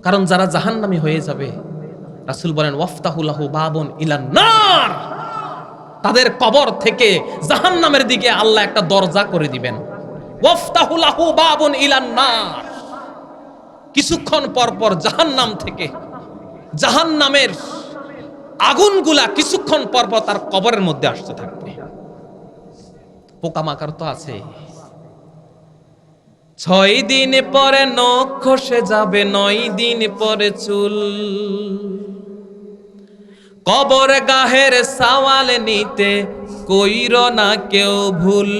কারণ যারা জাহান্নামী হয়ে যাবে, রাসূল বলেন ওয়াফতাহু লাহু বাবুন ইলান নার, তাদের কবর থেকে জাহান্নামের দিকে আল্লাহ একটা দরজা করে দিবেন। ওয়াফতাহু লাহু বাবুন ইলান নার, কিছুক্ষণ পর পর জাহান্নাম থেকে, জাহান্নামের আগুনগুলা কিছুক্ষণ পর পর তার কবরের মধ্যে আসতে থাকবে। পোকামাকড় তো আছে। 6 দিন পরে নখ খসে যাবে, 9 দিন পরে চুল, কবর গাহের সওয়াল নিতে কইর না কেউ ভুল।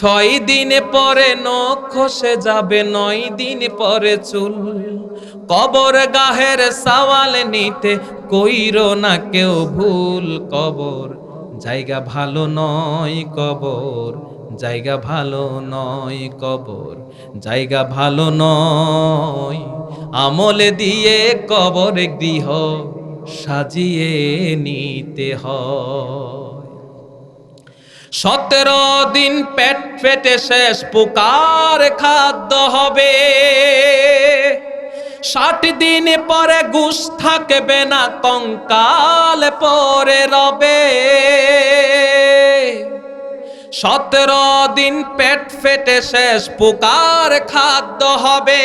6 দিন পরে নখ খসে যাবে, 9 দিন পরে চুল, কবর গাহের সওয়াল নিতে কইর না কেউ ভুল। কবর জায়গা ভালো নয়, কবর জায়গা ভালো নয়, কবর জায়গা ভালো নয়। আমলে দিয়ে কবর গৃহ সাজিয়ে নিতে হয়। 17 দিন পেট ফেটে শেষ, পোকার খাদ্য হবে। 60 দিন পরে গোশ থাকবে না, কঙ্কাল পরে রবে। 17 দিন পেট ফেটে শেষ, পোকার খাদ্য হবে।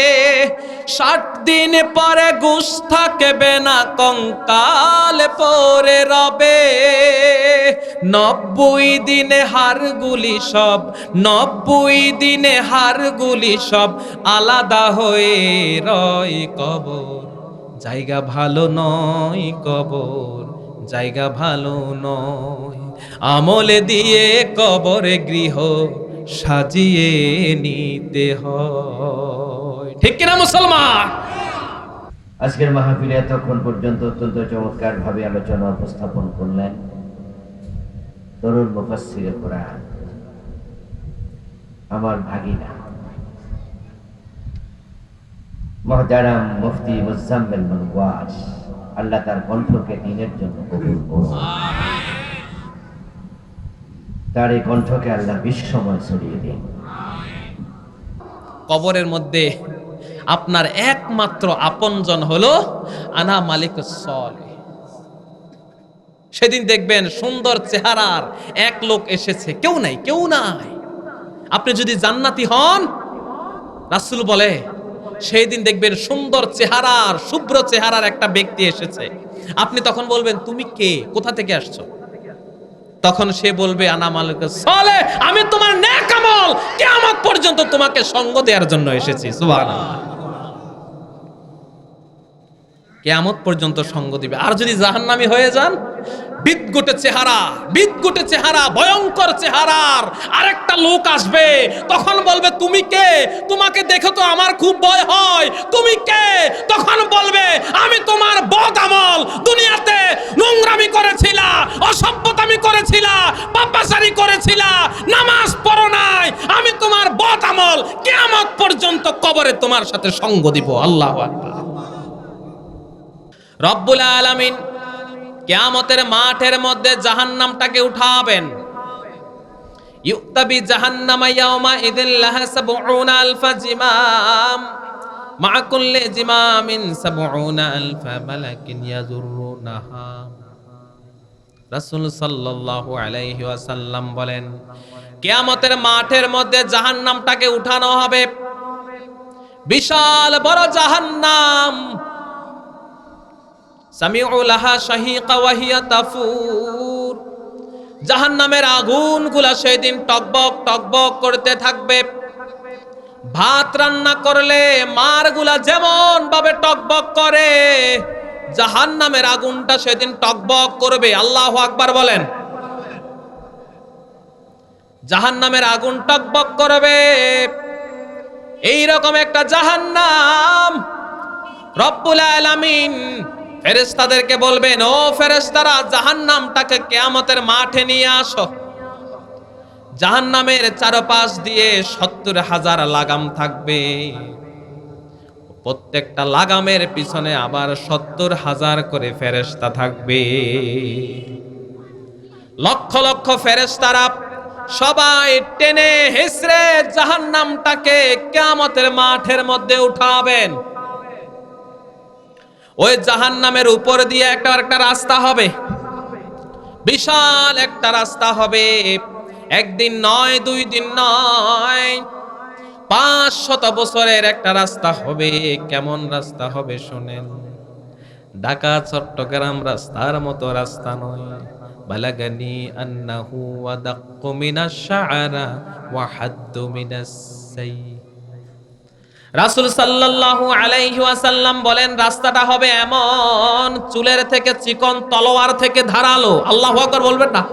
60 দিন পরে গোশ থাকবে না, কঙ্কাল পরে রবে। 90 দিনে হাড়গুলি সব, 90 দিনে হাড়গুলি সব আলাদা হয়ে রয়। কবর জায়গা ভালো নয়, কবর জায়গা ভালো নয়। আমলে দিয়ে কবরে গৃহ সাজিয়ে নিতে হয়। ঠিক কিনা মুসলমান? আজকের মাহফিলে এতক্ষণ পর্যন্ত অত্যন্ত চমৎকার ভাবে আলোচনা উপস্থাপন করলেন তরুণ মুফাসসিরে কোরআন আমার ভাগিনা মুহতারাম মুফতি মুজাম্মেল মনওয়ার। আল্লাহ তার কণ্ঠকে দ্বীনের জন্য কবুল করুন। তার এই কণ্ঠকে আল্লাহ বিশ্বময় ছড়িয়ে দিন। কবরের মধ্যে আপনার একমাত্র আপনজন হলো আনা মালিকুস সলিহ। সেদিন দেখবেন সুন্দর চেহারার এক লোক এসেছে, কেউ নাই, কেউ নাই। আপনি যদি জান্নাতি হন, রাসূল বলে সেই দিন দেখবেন সুন্দর চেহারার, শুভ্র চেহারার একটা ব্যক্তি এসেছে। আপনি তখন বলবেন তুমি কে, কোথা থেকে আসছো? তখন সে বলবে আনা মালিকুস সলিহ, আমি তোমার নেক আমল কিয়ামত পর্যন্ত তোমাকে সঙ্গ দেওয়ার জন্য এসেছি। সুবহানাল্লাহ। কিয়ামত পর্যন্ত সঙ্গ দিবে। আর যদি জাহান্নামী হয়ে যান, বিদঘুটে চেহারা, বিদঘুটে চেহারা, ভয়ঙ্কর চেহারার আরেকটা লোক আসবে। তখন বলবে তুমি কে, তোমাকে দেখে তো আমার খুব ভয় হয়, তুমি কে? তখন বলবে আমি তোমার বদ আমল, দুনিয়াতে নোংরামি করেছিলা, অসভ্যতামি করেছিলা, পাপাচারি করেছিলা, নামাজ পড়ো নাই, আমি তোমার বদ আমল কিয়ামত পর্যন্ত কবরে তোমার সাথে সঙ্গ দিব। আল্লাহু আকবার। রব্বুল আলামিন কিয়ামতের মাঠের মধ্যে জাহান্নামটাকে উঠাবেন। ইউতাবি জাহান্নামা ইয়াওমা ইযিল লাহা ৭০ আলফা জিমাম, মা কুল্লি জিমামিন ৭০ আলফা মালাকিন ইয়াজুরুনাহা। রাসূল সাল্লাল্লাহু আলাইহি ওয়াসাল্লাম বলেন, কিয়ামতের মাঠের মধ্যে জাহান্নামটাকে উঠানো হবে। বিশাল বড় জাহান্নাম, সামিউ লাহা শাহীকা ওয়া হিয়া তাফুর। জাহান্নামের আগুনগুলা সেদিন টকবক টকবক করতে থাকবে। ভাত রান্না করলে মারগুলা যেমন ভাবে টকবক করে, জাহান্নামের আগুনটা সেদিন টকবক করবে। আল্লাহু আকবার বলেন। জাহান্নামের আগুন টকবক করবে। এই রকম একটা জাহান্নাম রব্বুল আলামিন ফেরেশতাদেরকে বলবেন, ও ফেরেশতারা, জাহান্নামটাকে কিয়ামতের মাঠে নিয়ে আসো। জাহান্নামের চারপাশ দিয়ে ৭০,০০০ লাগাম থাকবে। প্রত্যেকটা লাগামের পিছনে আবার ৭০,০০০ করে ফেরেশতা থাকবে। লক্ষ লক্ষ ফেরেশতারা সবাই টেনে হেসড়ে জাহান্নামটাকে কিয়ামতের মাঠের মধ্যে উঠাবেন। ওই জাহান্নামের উপর দিয়ে একটা রাস্তা হবে, বিশাল একটা রাস্তা হবে। একদিন নয়, 2 দিন নয়, 500 বছরের একটা রাস্তা হবে। কেমন রাস্তা হবে শোনেন। ঢাকা চট্টগ্রাম রাস্তার মতো রাস্তা নয়। বালাগানি আন্নাহু ওয়াদাক্কু মিনাশ শা'রা ওয়া হাদ্দু মিনাস সাই। রাসূল সাল্লাল্লাহু আলাইহি ওয়াসাল্লাম বলেন রাস্তাটা হবে এমন, চুলের থেকে চিকন, তলোয়ার থেকে ধারালো। আল্লাহু আকবার বলবেন না?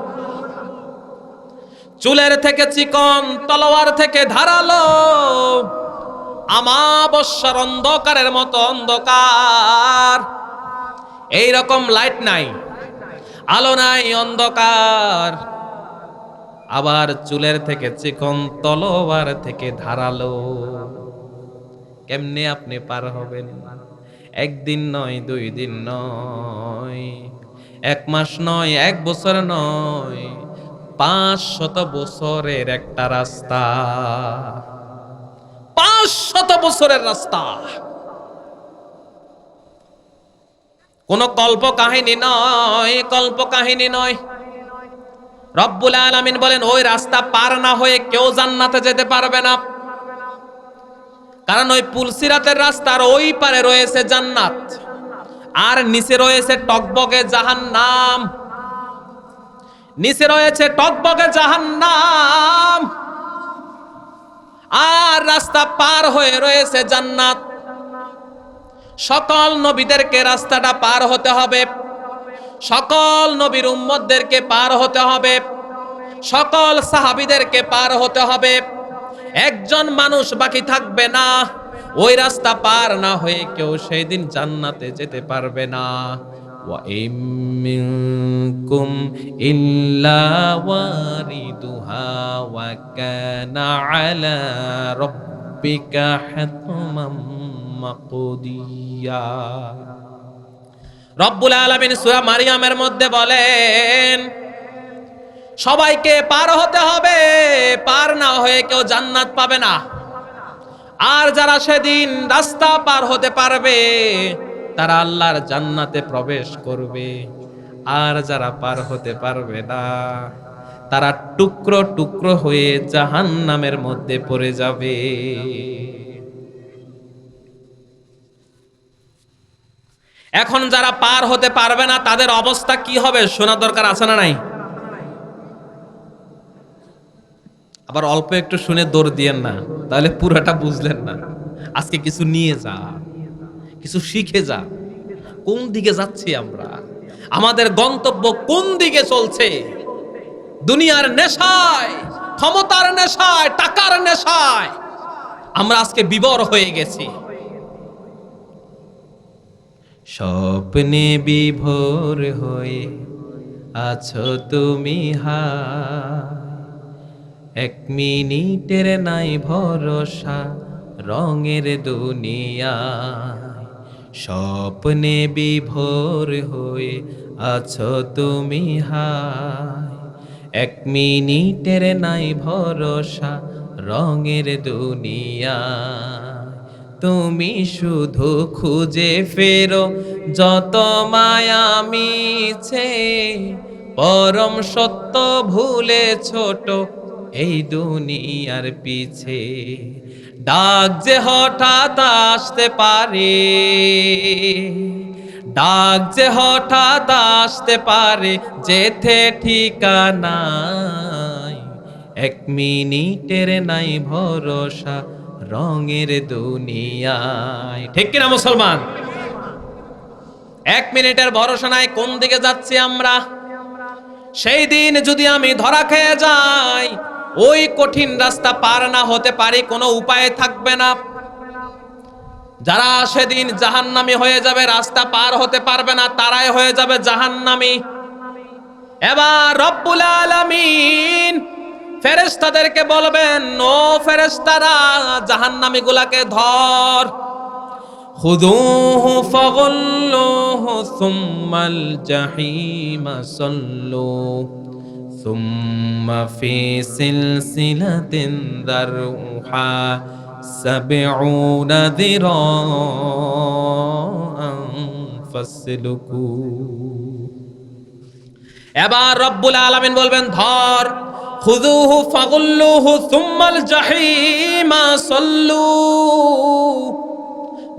চুলের থেকে চিকন, তলোয়ার থেকে ধারালো, আমাবস্যার অন্ধকারের মতো অন্ধকার। এই রকম লাইট নাই, আলো নাই, অন্ধকার। আবার চুলের থেকে চিকন, তলোয়ার থেকে ধারালো। কেমনে আপনি পার হবেন? একদিন নয়, 2 দিন নয়, 1 মাস নয়, 1 বছর নয়, 500 বছরের একটা রাস্তা। 500 বছরের রাস্তা। কোন কল্প কাহিনী নয়, কল্প কাহিনী নয়। রব্বুল আলামিন বলেন ওই রাস্তা পার না হয়ে কেউ জান্নাতে যেতে পারবে না। কারণ ওই পুলসিরাতের রাস্তার ওই পারে রয়েছে জান্নাত, আর নিচে রয়েছে টকবগে জাহান্নাম। নিচে রয়েছে টকবগে জাহান্নাম, আর রাস্তা পার হয়ে রয়েছে জান্নাত। সকল নবীদেরকে রাস্তাটা পার হতে হবে, সকল নবীর উম্মতদেরকে পার হতে হবে, সকল সাহাবীদেরকে পার হতে হবে। একজন মানুষ বাকি থাকবে না। ওই রাস্তা পার না হয়ে কেউ সেই দিন জান্নাতে যেতে পারবে না। ওয়া ইম মিনকুম ইল্লা ওয়ারিদুহা ওয়া কানা আলা রাব্বিকা হাতমান মাকদিয়া। রব্বুল আলামিন সূরা মারিয়ামের মধ্যে বলেন সবাইকে পার হতে হবে, পার না হয়ে কেউ জান্নাত পাবে না। আর যারা সেদিন রাস্তা পার হতে পারবে তারা আল্লাহর জান্নাতে প্রবেশ করবে, আর যারা পার হতে পারবে না তারা টুকরো টুকরো হয়ে জাহান্নামের মধ্যে পড়ে যাবে। এখন যারা পার হতে পারবে না তাদের অবস্থা কি হবে শোনা দরকার আছে না নাই? আবার অল্প একটু শুনে দৌড় দিয়েন না, তাহলে পুরাটা বুঝলেন না। আজকে কিছু নিয়ে যা, কিছু শিখে যা। কোন দিকে যাচ্ছি আমরা, আমাদের গন্তব্য কোন দিকে চলছে? দুনিয়ার নেশায়, ক্ষমতার নেশায়, টাকার নেশায় আমরা আজকে বিবর হয়ে গেছি। স্বপ্নে বিভোর হয়ে আছো তুমি, এক মিনিটের নাই ভরসা রঙের দুনিয়া। স্বপ্নে বিভোর হয়ে আছো তুমি, এক মিনিটের নাই ভরসা রঙের দুনিয়া। তুমি শুধু খুঁজে ফেরো যত মায়া মিছে, পরম সত্য ভুলে ছোট এই দুনিয়ার পিছে। ডাক যে হঠাৎ আসতে পারে, ডাক যে হঠাৎ আসতে পারে, যেতে ঠিকানাই। এক মিনিটের নাই ভরসা রঙের দুনিয়ায়। ঠিক কিনা মুসলমান? 1 মিনিটের ভরসা নাই কোন দিকে যাচ্ছি আমরা। সেই দিন যদি আমি ধরা খেয়ে যাই, ওই কঠিন রাস্তা পার না হতে পারি, কোনো উপায় থাকবে না। যারা সেদিন জাহান্নামী হয়ে যাবে, রাস্তা পার হতে পারবে না, তারাই হয়ে যাবে জাহান্নামী। এবার রব্বুল আলামিন ফেরেশতাদেরকে বলবেন, ও ফেরেশতারা জাহান্নামী গুলাকে ধর। খুযুহু ফাগুল্লুহু সুম্মাল জাহিমা সাল্লু সুম্মা ফি সিলসিলাতিন দারউহা সাবউনা যিরাআন ফাসলুকু। এবার রব্বুল আলামিন বলবেন, ধর, খুযুহু ফাগুল্লুহু সুম্মাল জাহিমা সাল্লু।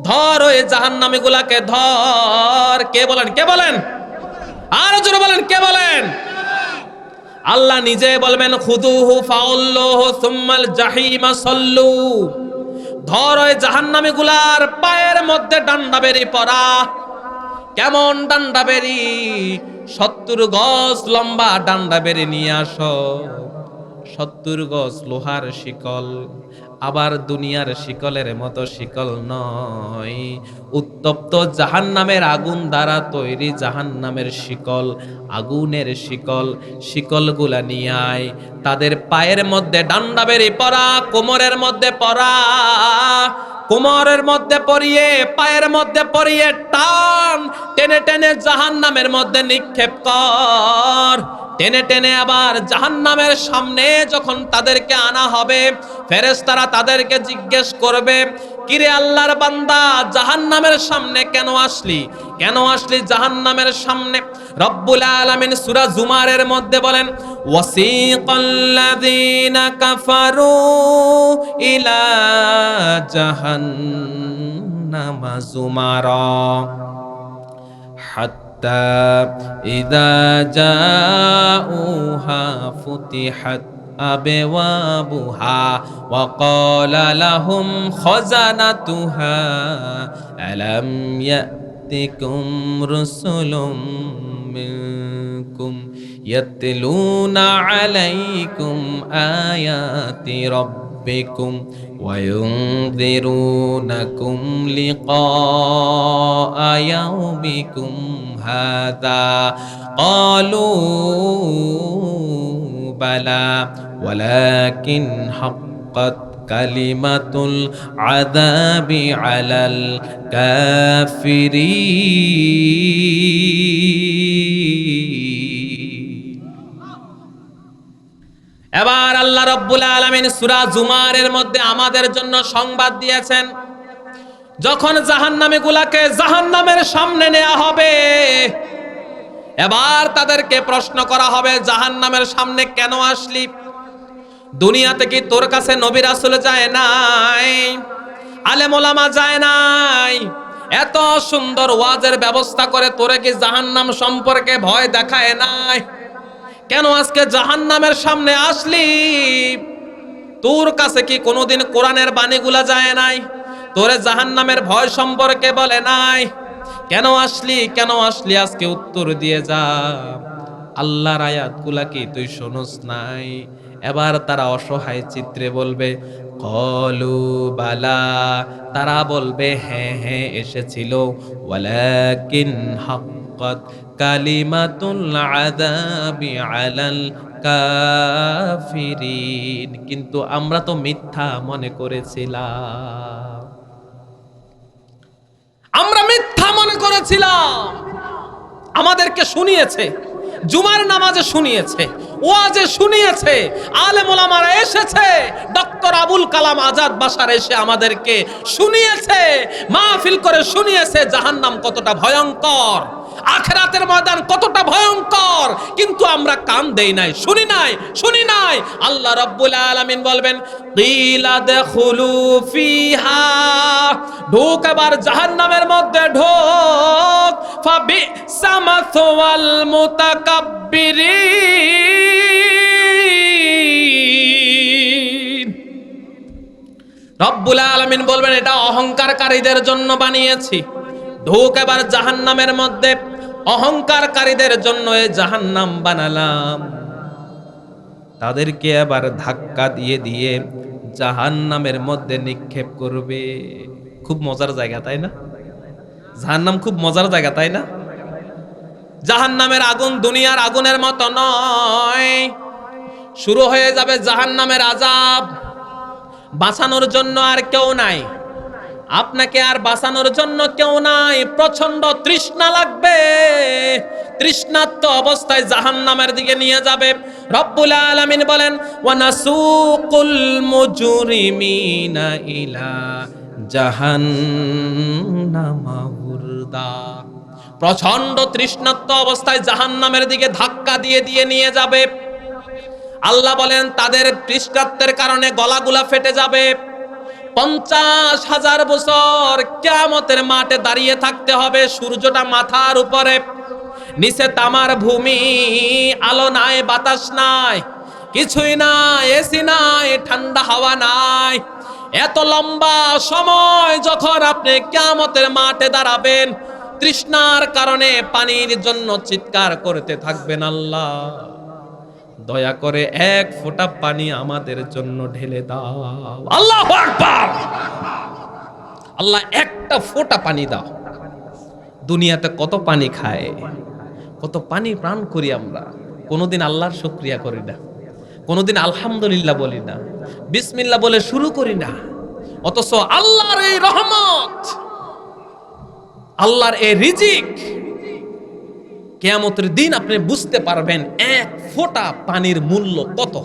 ধর ওই জাহান্নামী গুলাকে ধর। কে বলেন? কে বলেন? আরো জোরে বলেন, কে বলেন? আল্লাহ নিজে বলবেন, খুযুহু ফাগুল্লুহু সুম্মাল জাহিমা সাল্লু। ধর ওই জাহান্নামী গুলার পায়ের মধ্যে ডান্ডা বেরি পরা। কেমন ডান্ডা বেরি? 70 গজ লম্বা ডান্ডা বেরি নিয়ে আসো। 70 গজ লোহার শিকল, আবার দুনিয়ার শিকলের মতো শিকল নয়, উত্তপ্ত জাহান্নামের আগুন দ্বারা তৈরি জাহান্নামের শিকল, আগুনের শিকল। শিকলগুলা নিয়ে আয়। তাদের পায়ের মধ্যে ডান্ডা বেরি পরা, কোমরের মধ্যে পরা, কোমরের মধ্যে পরিয়ে, পায়ের মধ্যে পরিয়ে টান, টেনে টেনে জাহান্নামের মধ্যে নিক্ষেপ কর। টেনে টেনে আবার জাহান্নামের সামনে যখন তাদেরকে আনা হবে, ফেরেশতারা তাদেরকে জিজ্ঞেস করবে, কিরে আল্লাহর বান্দা, জাহান্নামের সামনে কেন আসলি? কেন আসলি জাহান্নামের সামনে? রব্বুল আলামিন সূরা জুমারের মধ্যে বলেন, ওয়াসিকাল্লাযীনা কাফারু ইলা জাহান্নামা যুমারা হাত্তা ইযা জাউহা ফুতিহাত আবওয়াবুহা ওয়া ক্বালা লাহুম খাযানাতুহা আলাম ইয়াতিকুম রুসুলুম মিনকুম ইয়াতলুনা আলাইকুম আয়াতি রাব্বিকুম ওয়া ইউনযিরুনাকুম লিকাআ ইয়াউমিকুম হাযা ক্বালু বালা ওয়ালাকিন হাক্কাত কালিমাতুল আযাবি আলাল কাফিরিন। এবার আল্লাহ রাব্বুল আলামিন সূরা জুমারের মধ্যে আমাদের জন্য সংবাদ দিয়েছেন, যখন জাহান্নামী গুলাকে জাহান্নামের সামনে নেওয়া হবে, এবার তাদেরকে প্রশ্ন করা হবে, জাহান্নামের সামনে কেন আসলি? দুনিয়াতে কি তোর কাছে নবী রাসূল যায় নাই? আলেম ওলামা যায় নাই? এত সুন্দর ওয়াজের ব্যবস্থা করে তোরে কি জাহান্নাম সম্পর্কে ভয় দেখায় নাই? কেন আজকে জাহান্নামের সামনে আসলি? তোর কাছে কি কোনোদিন কোরআনের বাণীগুলা যায় নাই? তোরে জাহান্নামের ভয় সম্পর্কে বলে নাই? কেন আসলি? কেন আসলি? আজকে উত্তর দিয়ে যা। আল্লাহর আয়াতগুলা কি তুই শোনস নাই? এবার তারা অসহায় চিত্রে বলবে, ক্বালু বালা, তারা বলবে হ্যাঁ হ্যাঁ এসেছিল, ওয়ালাকিন হাক্কাত কালিমাতুল আযাবি আলাল কাফিরিন, কিন্তু আমরা তো মিথ্যা মনে করেছিলাম। আমরা মিথ্যা মনে করেছিলাম। আমাদেরকে শুনিয়েছে, জুমার নামাজে শুনিয়েছে, ওয়াজে শুনিয়েছে, আলেম ওলামারা এসেছে, ডক্টর আবুল কালাম আজাদ বাশার এসে আমাদেরকে শুনিয়েছে, মাহফিল করে শুনিয়েছে জাহান্নাম কতটা ভয়ঙ্কর, আখিরাতের ময়দান কতটা ভয়ঙ্কর, কিন্তু আমরা কান দেই নাই, শুনি নাই, শুনি নাই। আল্লাহ রাব্বুল আলামিন বলবেন, কিলা দাখুলু ফিহা, ঢোক এবার জাহান্নামের মধ্যে ঢোক, ফাবিসা মাসওয়াল মুতাকাব্বিরিন। রব্বুল আলামিন বলবেন, এটা অহংকারকারীদের জন্য বানিয়েছি। ঢোক এবার জাহান্নামের মধ্যে, অহংকারকারীদের জন্য এই জাহান্নাম বানালাম। তাদেরকে এবার ধাক্কা দিয়ে দিয়ে জাহান্নামের মধ্যে নিক্ষেপ করবে। খুব মজার জায়গা, তাই না? জাহান্নাম খুব মজার জায়গা, তাই না? জাহান্নামের আগুন দুনিয়ার আগুনের মতো নয়। শুরু হয়ে যাবে জাহান্নামের আযাব। বাঁচানোর জন্য আর কেউ নাই, আপনাকে আর বাঁচানোর জন্য কেউ নাই। প্রচন্ড তৃষ্ণা লাগবে, তৃষ্ণার্ত অবস্থায় জাহান্নামের দিকে নিয়ে যাবে। রব্বুল আলামিন বলেন ওয়া নাসুকুল মুজরিমিনা ইলা জাহান্নামা উরদা। প্রচন্ড তৃষ্ণার্ত অবস্থায় জাহান্নামের দিকে ধাক্কা দিয়ে দিয়ে নিয়ে যাবে। আল্লাহ বলেন তাদের তৃষ্ণার্তের কারণে গলাগুলা ফেটে যাবে। 50,000 বছর কিয়ামতের মাঠে দাঁড়িয়ে থাকতে হবে। সূর্যটা মাথার উপরে, নিচে তামার ভূমি, আলো নাই, বাতাস নাই, কিছুই নাই, এসি নাই, ঠান্ডা হাওয়া নাই। এত লম্বা সময় যখন আপনি কিয়ামতের মাঠে দাঁড়াবেন, তৃষ্ণার কারণে পানির জন্য চিৎকার করতে থাকবেন, আল্লাহ দয়া করে এক ফোঁটা পানি আমাদের জন্য ঢেলে দাও। আল্লাহু আকবার। আল্লাহ একটা ফোঁটা পানি দাও। দুনিয়াতে কত পানি খায়, কত পানি পান করি আমরা, কোনোদিন আল্লাহর শুকরিয়া করি না, কোনোদিন আলহামদুলিল্লাহ বলি না, বিসমিল্লাহ বলে শুরু করি না। অথচ আল্লাহর এই রহমত, আল্লাহর এই রিজিক, কিয়ামতের দিন আপনি বুঝতে পারবেন এক ফোঁটা পানির মূল্য কত।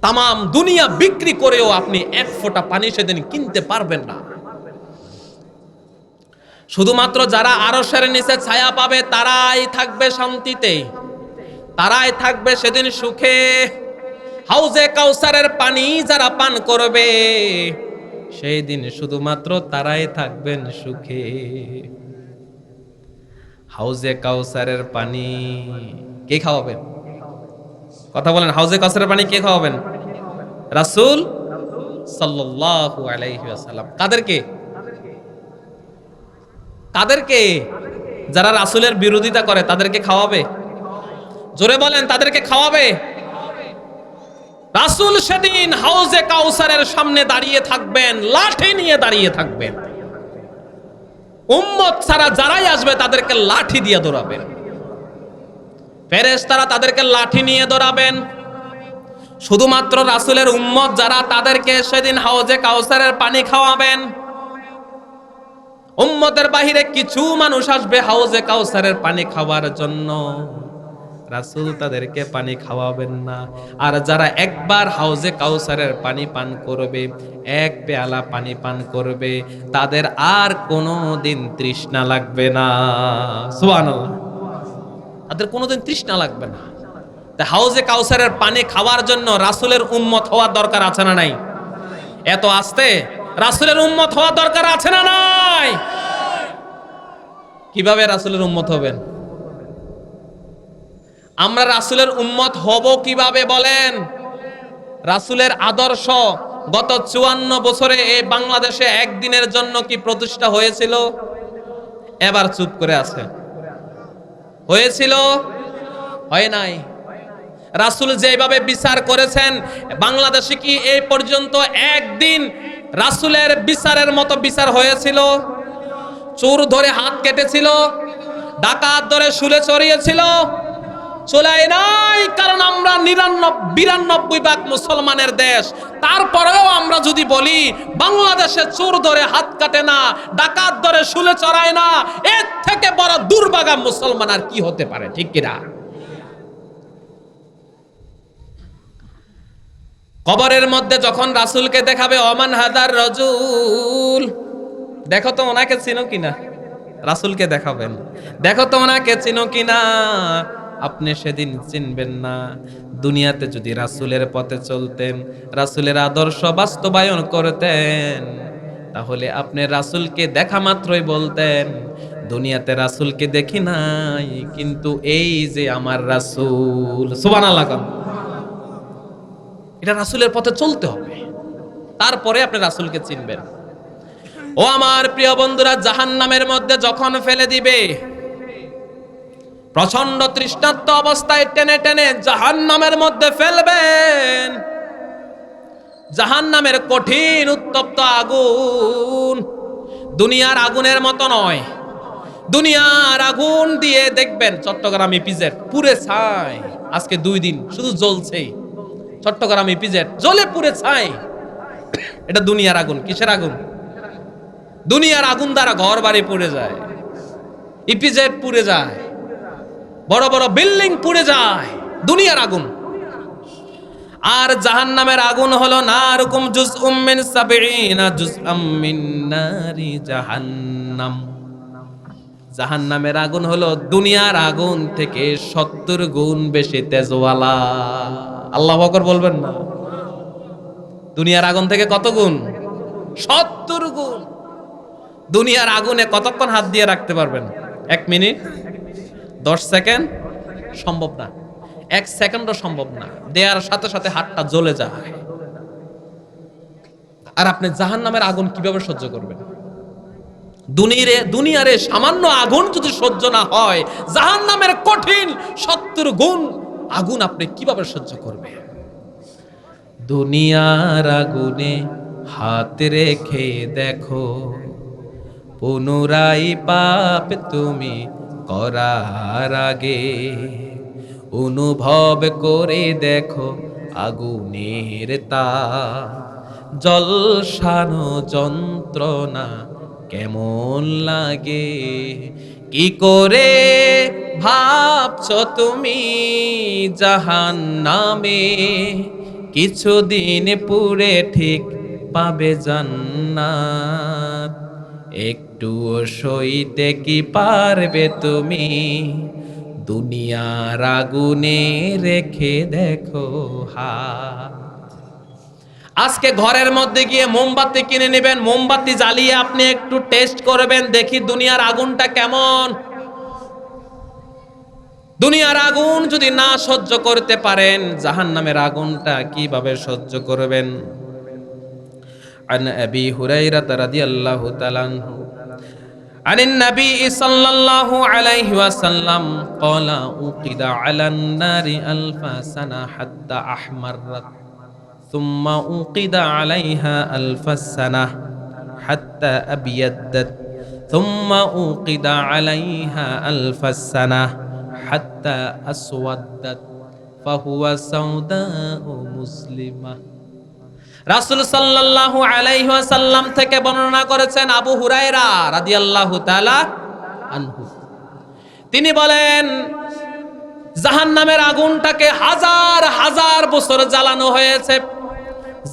তামাম দুনিয়া বিক্রি করেও আপনি এক ফোঁটা পানি সেদিন কিনতে পারবেন না। শুধুমাত্র যারা আরশের নিচে ছায়া পাবে তারাই থাকবে শান্তিতে, তারাই থাকবে সেদিন সুখে। হাউজে কাউসারের পানি যারা পান করবে সেই দিন শুধুমাত্র তারাই থাকবেন সুখে। হাউজে কাউসারের পানি কে খাওয়াবেন? কথা বলেন, হাউজে কাউসারের পানি কে খাওয়াবেন? রাসূল সাল্লাল্লাহু আলাইহি ওয়াসাল্লাম। কাদেরকে? কাদেরকে? যারা রাসূলের বিরোধিতা করে তাদেরকে খাওয়াবে। জোরে বলেন, তাদেরকে খাওয়াবে। রাসূল সেদিন হাউজে কাউসারের সামনে দাঁড়িয়ে থাকবেন, লাঠি নিয়ে দাঁড়িয়ে থাকবেন। উম্মত ছাড়া যারাই আসবে তাদেরকে লাঠি দিয়ে দৌড়াবেন। ফেরেশতারা তাদেরকে লাঠি নিয়ে দৌড়াবেন। শুধুমাত্র রাসূলের উম্মত যারা, তাদেরকে সেদিন হাউজে কাউসারের পানি খাওয়াবেন। উম্মতের বাহিরে কিছু মানুষ আসবে হাউজে কাউসারের পানি খাওয়ার জন্য, রাসূল তাদেরকে পানি খাওয়াবেন না। আর যারা একবার হাউজে কাউসারের পানি পান করবে, এক পেয়ালা পানি পান করবে, তাদের আর কোনোদিন তৃষ্ণা লাগবে না। সুবহানাল্লাহ। তাদের কোনোদিন তৃষ্ণা লাগবে না। তা হাউজে কাউসারের পানি খাওয়ার জন্য রাসূলের উম্মত হওয়ার দরকার আছে না নাই? এত আসতে রাসূলের উম্মত হওয়ার দরকার আছে না নাই? কিভাবে রাসূলের উম্মত হবেন? আমরা রাসূলের উম্মত হব কিভাবে বলেন? রাসূলের আদর্শ গত 54 বছরে এই বাংলাদেশে একদিনের জন্য কি প্রতিষ্ঠা হয়েছিল? এবার চুপ করে আছে। হয়েছিল? হয় নাই। রাসূল যেভাবে বিচার করেছেন, বাংলাদেশে কি এই পর্যন্ত একদিন রাসূলের বিচারের মতো বিচার হয়েছিল? চোর ধরে হাত কেটেছিল, ডাকাত ধরে শুলে চড়িয়েছিল? চলে নাই। কারণ আমরা 92% মুসলমানের দেশ। তারপরেও আমরা যদি বলি বাংলাদেশে চোর ধরে হাত কাটে না, ডাকাত ধরে শুলে চড়ায় না, এর থেকে বড় দুর্ভাগা মুসলমান আর কি হতে পারে? ঠিক কিনা? কবরের মধ্যে যখন রাসূলকে দেখাবে, ওমান হাদার রাজুল, দেখো তো ওনাকে চিনো কিনা। রাসূলকে দেখাবেন, দেখো তো ওনাকে চিনো কিনা। আপনি সেদিন চিনবেন না। দুনিয়াতে যদি রাসূলের পথে চলতেন, রাসূলের আদর্শ বাস্তবায়ন করতেন, তাহলে আপনি রাসূলকে দেখা মাত্রই বলতেন, দুনিয়াতে রাসূলকে দেখি নাই, কিন্তু এই যে আমার রাসূল। সুবহানাল্লাহ। এটা রাসূলের পথে চলতে হবে, তারপরে আপনি রাসূলকে চিনবেন। ও আমার প্রিয় বন্ধুরা, জাহান্নামের মধ্যে যখন ফেলে দিবে, প্রচন্ড তৃষ্ণার্ত অবস্থায় টেনে টেনে জাহান্নামের মধ্যে ফেলবেন। জাহান্নামের কঠিন উত্তপ্ত আগুন দুনিয়ার আগুনের মতো নয়। দুনিয়ার আগুন দিয়ে দেখবেন চট্টগ্রাম ইপিজেড পুড়ে ছাই। আজকে 2 দিন শুধু জ্বলছেই। চট্টগ্রাম ইপিজেড জ্বলে পুড়ে ছাই। এটা দুনিয়ার আগুন। কিসের আগুন? দুনিয়ার আগুন দ্বারা ঘর বাড়ি পুড়ে যায়, ইপিজেড পুড়ে যায়, বড় বড় বিল্ডিং পুড়ে যায়। দুনিয়ার আগুন। আর জাহান্নামের আগুন হলো নারুকুম জুজউম মিন সাবঈনা জুজআম মিন নারি জাহান্নাম। জাহান্নামের আগুন হলো দুনিয়ার আগুন থেকে 70 গুণ বেশি তেজওয়ালা। আল্লাহু আকবার বলবেন না? দুনিয়ার আগুন থেকে কত গুণ? 70 গুণ। দুনিয়ার আগুনে কতক্ষণ হাত দিয়ে রাখতে পারবেন? 1 মিনিট, 10 সেকেন্ড? সম্ভব না। 1 সেকেন্ডও সম্ভব না। দেয়ার সাথে সাথে হাতটা জ্বলে যায়। আর আপনি জাহান্নামের আগুন কিভাবে সহ্য করবেন? দুনিয়ারে সামান্য আগুন যদি সহ্য না হয়, জাহান্নামের কঠিন 70 গুণ আগুন আপনি কিভাবে সহ্য করবেন? দুনিয়ার আগুনে হাত রেখে দেখো, পুনরায় পাপ তুমি করার আগে অনুভব করে দেখো আগুনের তাপ, জ্বলসানো যন্ত্রণা কেমন লাগে। কি করে ভাবছো তুমি জাহান্নামে, কিছুদিন পুরে ঠিক পাবে জান্নাত। একটুও সইতে কি পারবে তুমি, দুনিয়ার আগুনে রেখে দেখো হাত। আজকে ঘরের মধ্যে গিয়ে মোমবাতি কিনে নেবেন, মোমবাতি জ্বালিয়ে আপনি একটু টেস্ট করবেন, দেখি দুনিয়ার আগুনটা কেমন। দুনিয়ার আগুন যদি না সহ্য করতে পারেন, জাহান্নামের আগুনটা কিভাবে সহ্য করবেন? عن أبي هريرة رضي الله تعالى عنه عن النبي صلى الله عليه وسلم قال أوقد على النار 1000 سنة حتى أحمرت ثم أوقد عليها 1000 سنة حتى أبيضت ثم أوقد عليها 1000 سنة حتى أسودت فهو سوداء مسلمة। রাসূল সাল্লাল্লাহু আলাইহি ওয়াসাল্লাম থেকে বর্ণনা করেছেন আবু হুরায়রা রাদিয়াল্লাহু তাআলা আনহু, তিনি বলেন জাহান্নামের আগুনটাকে হাজার হাজার বছর জ্বালানো হয়েছে।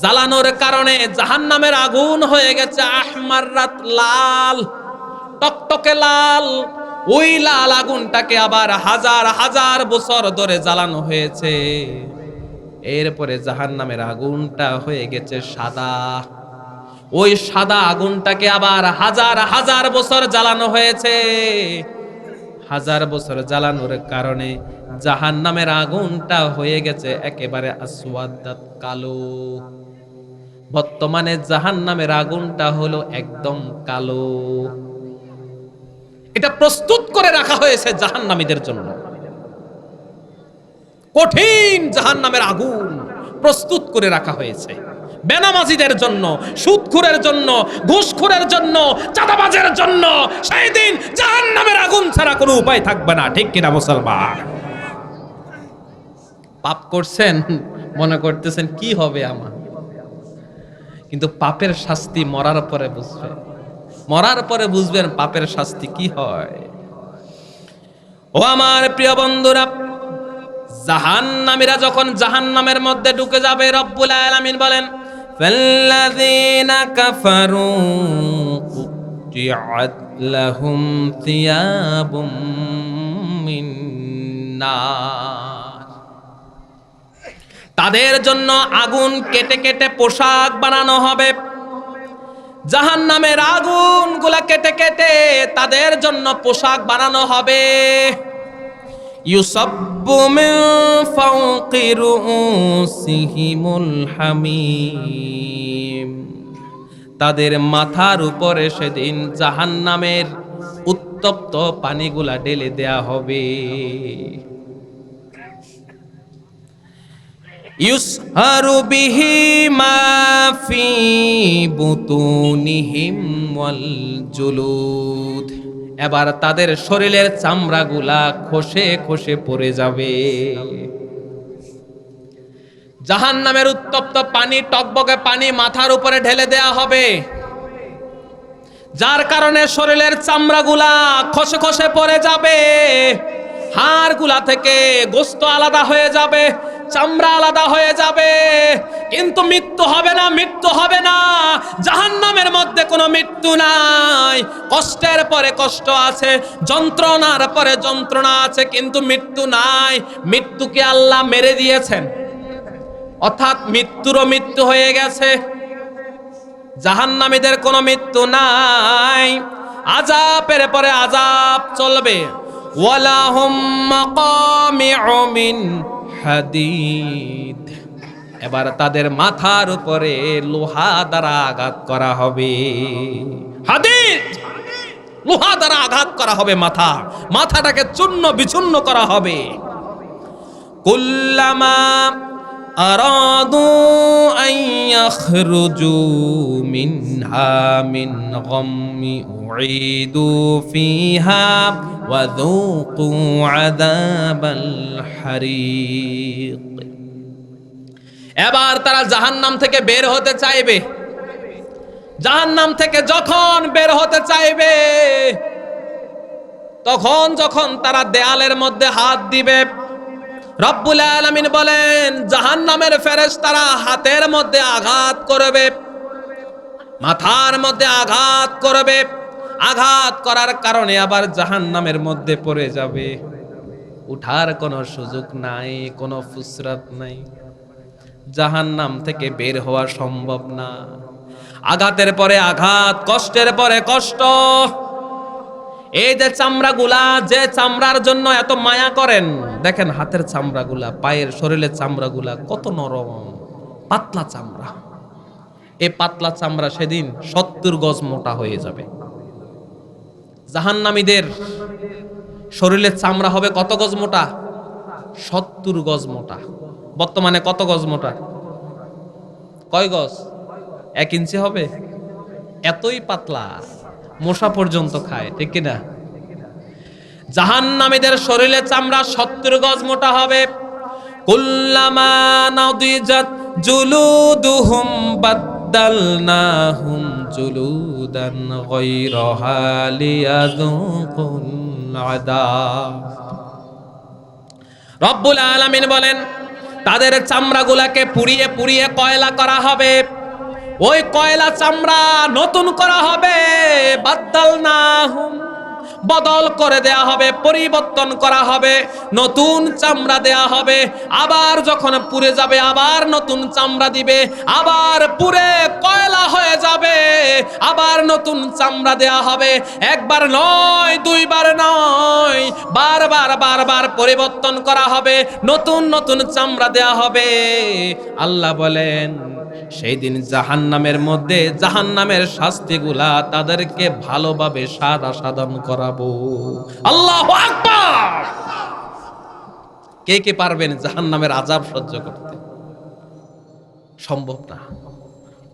জ্বালানোর কারণে জাহান্নামের আগুন হয়ে গেছে আহমাররাত, লাল, টকটকে লাল। ওই লাল আগুনটাকে আবার হাজার হাজার বছর ধরে জ্বালানো হয়েছে। এরপরে জাহান্নামের আগুনটা হয়ে গেছে সাদা। ওই সাদা আগুনটাকে আবার হাজার হাজার বছর জ্বালানো হয়েছে। হাজার বছর জ্বালানোর কারণে জাহান্নামের আগুনটা হয়ে গেছে একেবারে আসওয়াদাত, কালো। বর্তমানে জাহান্নামের আগুনটা হলো একদম কালো। এটা প্রস্তুত করে রাখা হয়েছে জাহান্নামীদের জন্য। কঠিন জাহান্নামের আগুন প্রস্তুত করে রাখা হয়েছে বেনামাজিদের জন্য, সুদখোরের জন্য, ঘুষখোরের জন্য, চাঁদাবাজের জন্য। সেই দিন জাহান্নামের আগুন ছাড়া কোনো উপায় থাকবে না। ঠিক কিনা মুসলমান? পাপ করছেন, মনে করতেছেন কি হবে আমার, কিন্তু পাপের শাস্তি মরার পরে বুঝবেন। মরার পরে বুঝবেন পাপের শাস্তি কি হয়। ও আমার প্রিয় বন্ধুরা, জাহান্নামীরা যখন জাহান্নামের মধ্যে ঢুকে যাবে, রব্বুল আলামিন বলেন ফাল্লাযীনা কাফারু কুতিআত লাহুম থিয়াবুম মিন নার, তাদের জন্য আগুন কেটে কেটে পোশাক বানানো হবে। জাহান্নামের আগুনগুলা কেটে কেটে তাদের জন্য পোশাক বানানো হবে। ইউসাব্বু মিন ফাওকি রুউসিহিমুল হামিম, তাদের মাথার উপরে সেদিন জাহান্নামের উত্তপ্ত পানিগুলা ঢেলে দেয়া হবে। ইউসহারু বিহি মা ফি বুতুনিহিম ওয়াল জুলুদ, এবার তাদের শরীরের চামড়াগুলা খসে খসে পড়ে যাবে। জাহান্নামের উত্তপ্ত পানি, টকবকে পানি মাথার উপরে ঢেলে দেয়া হবে, যার কারণে শরীরের চামড়াগুলা খসে খসে পড়ে যাবে। হাড়গুলা থেকে গোশত আলাদা হয়ে যাবে, চামড়া আলাদা হয়ে যাবে, কিন্তু মৃত্যু হবে না, মৃত্যু হবে না। জাহান্নামের মধ্যে কোনো মৃত্যু নাই। কষ্টের পরে কষ্ট আছে, যন্ত্রণার পরে যন্ত্রণা আছে, কিন্তু মৃত্যু নাই। মৃত্যুকে আল্লাহ মেরে দিয়েছেন, অর্থাৎ মৃত্যুরও মৃত্যু হয়ে গেছে। জাহান্নামীদের কোনো মৃত্যু নাই। আযাবের পরে আযাব চলবে। ওয়ালাহুম মাকামিউ মিন হাদিদ। এবার তাদের মাথার উপরে লোহা দ্বারা আঘাত করা হবে। হাদিদ, লোহা দ্বারা আঘাত করা হবে মাথাটাকে চূর্ণ বিচূর্ণ করা হবে। কুল্লামা আরাদু আন ইয়াখরুজু মিনহা মিন গাম্মি উঈদু ফিহা ওয়া যুকু আযাবাল হারিক। এবার তারা জাহান্নাম থেকে বের হতে চাইবে। জাহান্নাম থেকে যখন বের হতে চাইবে, তখন যখন তারা দেয়ালের মধ্যে হাত দিবে, রব্বুল আলামিন বলেন জাহান্নামের ফেরেশতারা হাতের মধ্যে আঘাত করবে, মাথার মধ্যে আঘাত করবে। আঘাত করার কারণে আবার জাহান্নামের মধ্যে পড়ে যাবে। উঠার কোনো সুযোগ নাই, কোনো ফুসরাত নাই। জাহান্নাম থেকে বের হওয়া সম্ভব না। আঘাতের পরে আঘাত, কষ্টের পরে কষ্ট। এই যে চামড়াগুলা, যে চামড়ার জন্য এত মায়া করেন, দেখেন হাতের চামড়াগুলা, পায়ের শরীরের চামড়াগুলা কত নরম, পাতলা চামড়া। এই পাতলা চামড়া সেদিন 70 গজ মোটা হয়ে যাবে। জাহান্নামীদের শরীরের চামড়া হবে কত গজ মোটা? 70 গজ মোটা। বর্তমানে কত গজ মোটা? কয় গজ? 1 ইঞ্চি হবে? এতই পাতলা, মশা পর্যন্ত খায়, ঠিক কিনা? জাহান্নামীদের শরীরের চামড়া 70 গজ মোটা হবে। কুল্লামা নাদিজাত জুলুদুহুম বাদদালনাহুম জুলুদান গায়রাহা লিয়াযুকুল আযাব। রব্বুল আলামিন বলেন তাদের চামড়াগুলাকে পুড়িয়ে পুড়িয়ে কয়লা করা হবে। ওই কয়লা চামড়া নতুন করা হবে। বাদদালনাহুম, বদল করে দেয়া হবে, পরিবর্তন করা হবে, নতুন চামড়া দেয়া হবে। আবার যখন পুড়ে যাবে আবার নতুন চামড়া দিবে, আবার পুড়ে কয়লা হয়ে যাবে, আবার নতুন চামড়া দেয়া হবে। একবার নয়, দুইবার নয়, বারবার বারবার পরিবর্তন করা হবে, নতুন নতুন চামড়া দেয়া হবে। আল্লাহ বলেন সেই দিন জাহান্নামের মধ্যে জাহান্নামের শাস্তিগুলা তাদেরকে ভালোভাবে সাধন করাবো। আল্লাহু আকবার! কে কে পারবেন জাহান্নামের আযাব সহ্য করতে? সম্ভব না।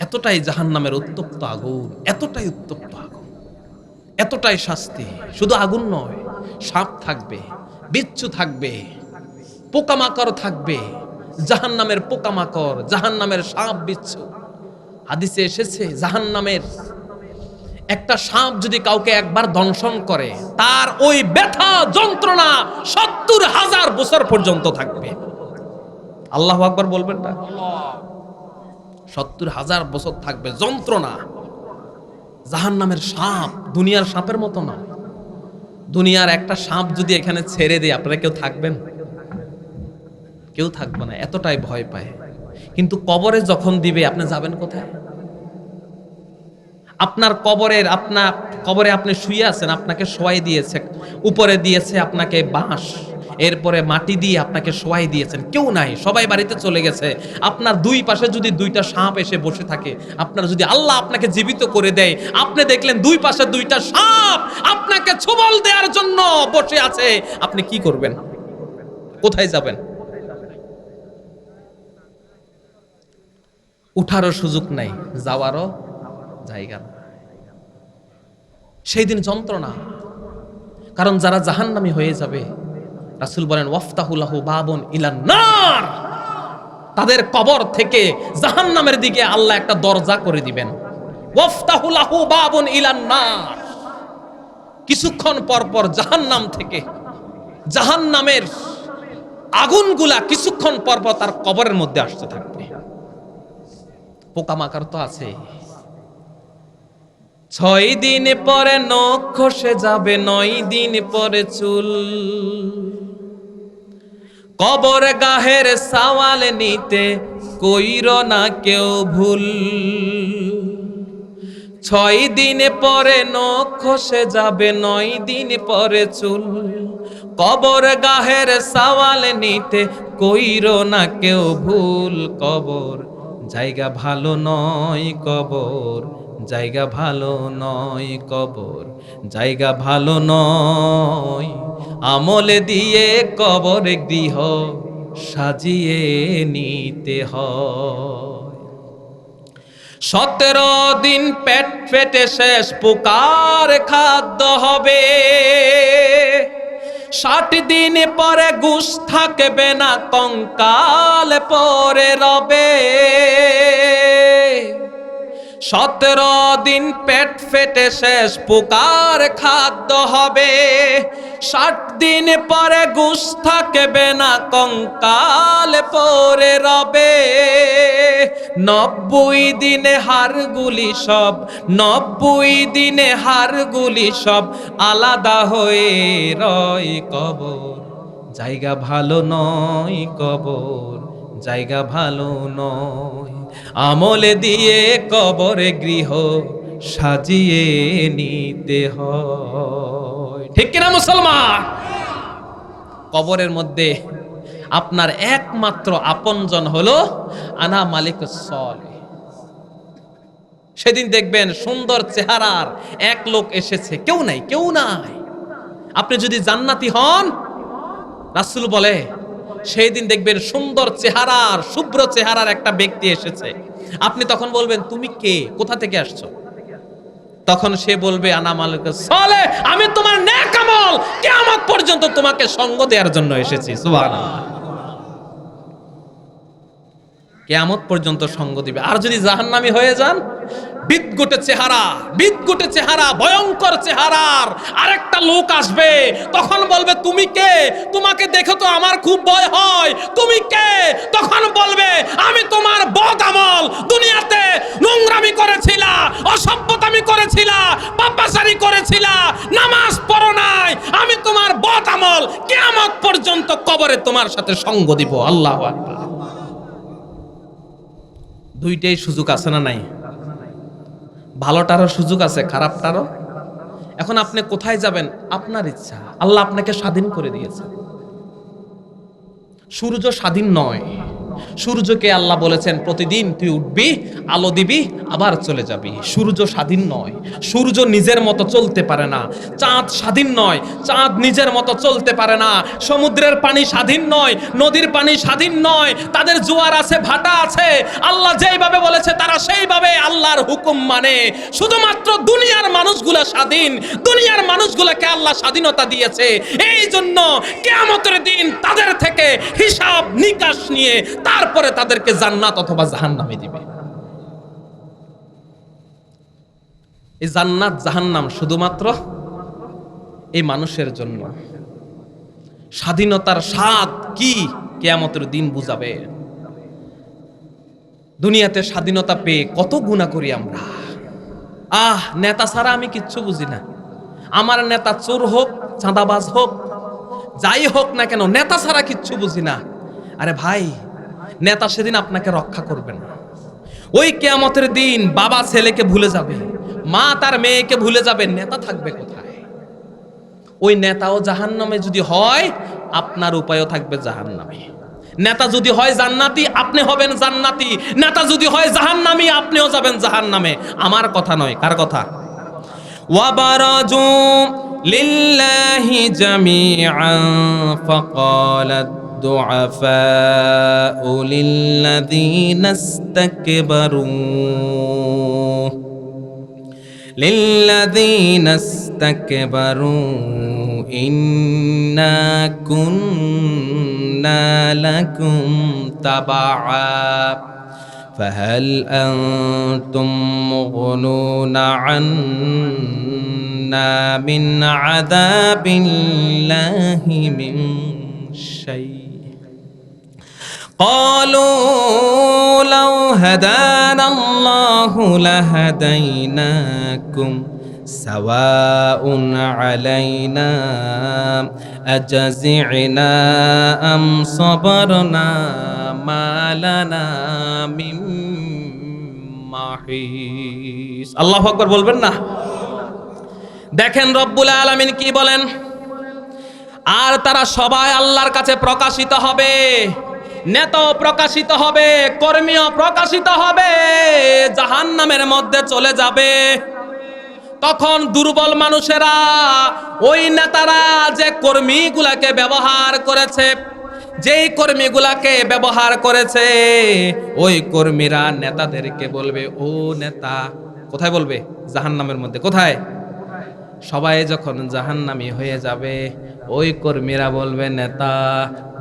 এতটাই জাহান্নামের উত্তপ্ত আগুন, এতটাই উত্তপ্ত আগুন, এতটাই শাস্তি। শুধু আগুন নয়, সাপ থাকবে, বিচ্ছু থাকবে, পোকামাকড় থাকবে। জাহান্নামের পোকামাকড়, জাহান্নামের সাপ বিচ্ছু। হাদিসে এসেছে জাহান্নামের একটা সাপ যদি কাউকে একবার দংশন করে, তার ওই ব্যথা যন্ত্রণা 70,000 বছর পর্যন্ত থাকবে। আল্লাহু আকবার বলবেন না? 70,000 বছর থাকবে যন্ত্রণা। জাহান্নামের সাপ দুনিয়ার সাপের মতো না। দুনিয়ার একটা সাপ যদি এখানে ছেড়ে দেয়, আপনারা কেউ থাকবেন? কেউ থাকবে না, এতটাই ভয় পায়। কিন্তু কবরে যখন দিবে, আপনি যাবেন কোথায়? আপনার কবরে আপনি শুয়ে আছেন, আপনাকে শোয়াই দিয়েছে, উপরে দিয়েছে আপনাকে বাঁশ, এরপরে মাটি দিয়ে আপনাকে শোয়াই দিয়েছেন, কেউ নাই, সবাই বাড়িতে চলে গেছে। আপনার দুই পাশে যদি 2টা সাপ এসে বসে থাকে, আপনার যদি আল্লাহ আপনাকে জীবিত করে দেয়, আপনি দেখলেন দুই পাশে 2টা সাপ আপনাকে ছোবল দেওয়ার জন্য বসে আছে, আপনি কি করবেন? কোথায় যাবেন? উঠারও সুযোগ নাই, যাওয়ারও জায়গা না। সেই দিন যন্ত্রণা। কারণ যারা জাহান্নামী হয়ে যাবে, রাসূল বলেন ওয়াফতাহু লাহু বাবুন ইলান নার, তাদের কবর থেকে জাহান্নামের দিকে আল্লাহ একটা দরজা করে দিবেন। ওয়াফতাহু লাহু বাবুন ইলান নার। কিছুক্ষণ পর পর জাহান্নাম থেকে জাহান্নামের আগুনগুলা কিছুক্ষণ পর পর তার কবরের মধ্যে আসতে থাকবে। পোকামাকড় তো আছে। 6 দিন পরে নখ খসে যাবে, 9 দিন পরে চুল। কবর গাহের সওয়াল নিতে কইর না কেউ ভুল। 6 দিন পরে নখ খসে যাবে, 9 দিন পরে চুল। কবর গাহের সওয়াল নিতে কইর না কেউ ভুল। কবর জায়গা ভালো নয়, কবর জায়গা ভালো নয়, কবর জায়গা ভালো নয়। আমলে দিয়ে কবর গৃহ সাজিয়ে নিতে হয়। 17 দিন পেট ফেটে শেষ পোকার খাদ্য হবে। 60 দিন পরে গোশ থাকবে না, কঙ্কাল পরে রবে। 17 দিন পেট ফেটে শেষ পোকার খাদ্য হবে। 60 দিন পরে গোশ থাকবে না, কঙ্কাল পরে রবে। 90 দিনে হাড়গুলি সব, 90 দিনে হাড়গুলি সব আলাদা হয়ে রয়। কবর জায়গা ভালো নয়, কবর জায়গা ভালো নয়। আমলে দিয়ে কবরে গৃহ সাজিয়ে নিতে হয়। ঠিক কিনা মুসলমান? কবরের মধ্যে আপনার একমাত্র আপনজন হলো আনা মালিকুস সলিহ। সেদিন দেখবেন সুন্দর চেহারার এক লোক এসেছে, কেউ নাই, কেউ নাই। আপনি যদি জান্নাতি হন, রাসূল বলে সেই দিন দেখবেন সুন্দর চেহারার, শুভ্র চেহারার একটা ব্যক্তি এসেছে। আপনি তখন বলবেন, তুমি কে, কোথা থেকে আসছো? তখন সে বলবে, আনা মালিকুস সলিহ, আমি তোমার নেক আমল কিয়ামত পর্যন্ত তোমাকে সঙ্গ দেওয়ার জন্য এসেছি। সুবহানাল্লাহ। কিয়ামত পর্যন্ত সঙ্গ দিবে। আর যদি জাহান্নামী হয়ে যান, বিদঘুটে চেহারা, বিদঘুটে চেহারা, ভয়ঙ্কর চেহারার আরেকটা লোক আসবে। তখন বলবে, তুমি কে? তোমাকে দেখে তো আমার খুব ভয় হয়। তুমি কে? তখন বলবে, আমি তোমার বদ আমল। দুনিয়াতে নোংরামি করেছিলা, অসভ্যতামি করেছিলা, পাপাচারি করেছিলা, নামাজ পড়ো নাই, আমি তোমার বদ আমল। কিয়ামত পর্যন্ত কবরে তোমার সাথে সঙ্গ দিব। আল্লাহু আকবার। দুইটাই সুযোগ আছে না নাই? ভালোটারও সুযোগ আছে, খারাপটারও। এখন আপনি কোথায় যাবেন আপনার ইচ্ছা। আল্লাহ আপনাকে স্বাধীন করে দিয়েছে। সূর্য স্বাধীন নয়। সূর্যকে আল্লাহ বলেছেন প্রতিদিন তুই উঠবি, আলো দিবি, আবার চলে যাবি। সূর্য স্বাধীন নয়। সূর্য নিজের মতো চলতে পারে না। চাঁদ স্বাধীন নয়। চাঁদ নিজের মতো চলতে পারে না। সমুদ্রের পানি স্বাধীন নয়। নদীর পানি স্বাধীন নয়। তাদের জোয়ার আছে, ভাটা আছে। আল্লাহ যেইভাবে বলেছে তারা সেইভাবে আল্লাহর হুকুম মানে। শুধুমাত্র দুনিয়ার মানুষগুলা স্বাধীন। দুনিয়ার মানুষগুলাকে আল্লাহ স্বাধীনতা দিয়েছে। এই জন্য কিয়ামতের দিন তাদের থেকে হিসাব নিকাশ নিয়ে তারপরে তাদেরকে জান্নাত অথবা জাহান্নামে দিবে। এই জান্নাত জাহান্নাম শুধুমাত্র এই মানুষের জন্য। স্বাধীনতার স্বাদ কি কিয়ামতের দিন বুঝাবে। দুনিয়াতে স্বাধীনতা পেয়ে কত গুনাহ করি আমরা। নেতা ছাড়া আমি কিচ্ছু বুঝি না। আমার নেতা চোর হোক, চাঁদাবাজ হোক, যাই হোক না কেন, নেতা ছাড়া কিচ্ছু বুঝি না। আরে ভাই, নেতা সেদিন আপনাকে রক্ষা করবে না। ওই কিয়ামতের দিন বাবা ছেলেকে ভুলে যাবে, মা তার মেয়েকে ভুলে যাবে, নেতা থাকবে কোথায়? ওই নেতাও জাহান্নামে যদি হয়, আপনার উপায়ও থাকবে জাহান্নামে। নেতা যদি হয় জান্নাতি, আপনি হবেন জান্নাতি। নেতা যদি হয় জাহান্নামী, আপনিও যাবেন জাহান্নামে। আমার কথা নয়, কার কথা? ওয়াবারাজু লিল্লাহি জামিআন ফাকালাত الضعفاء للذين استكبروا إنا كنا لكم تبعا فهل أنتم مغنون عنا মিন আযাবিল্লাহি মিন শাই قالوا لو هدانا الله لهديناكم سواء علينا أجزعنا أم صبرنا ما لنا من محيص আল্লাহু আকবার বলবেন না? দেখেন রব্বুল আলামিন কি বলেন, আর তারা সবাই আল্লাহর কাছে প্রকাশিত হবে, নেতাও প্রকাশিত হবে, কর্মীও প্রকাশিত হবে, জাহান্নামের মধ্যে চলে যাবে। তখন দুর্বল মানুষেরা, ওই নেতারা যে কর্মীগুলাকে ব্যবহার করেছে, যেই কর্মীগুলাকে ব্যবহার করেছে, ওই কর্মীরা নেতাদেরকে বলবে, ও নেতা, কোথায় বলবে? জাহান্নামের মধ্যে। কোথায়? সবাই যখন জাহান্নামী হয়ে যাবে, ওই কর্মীরা বলবে, নেতা,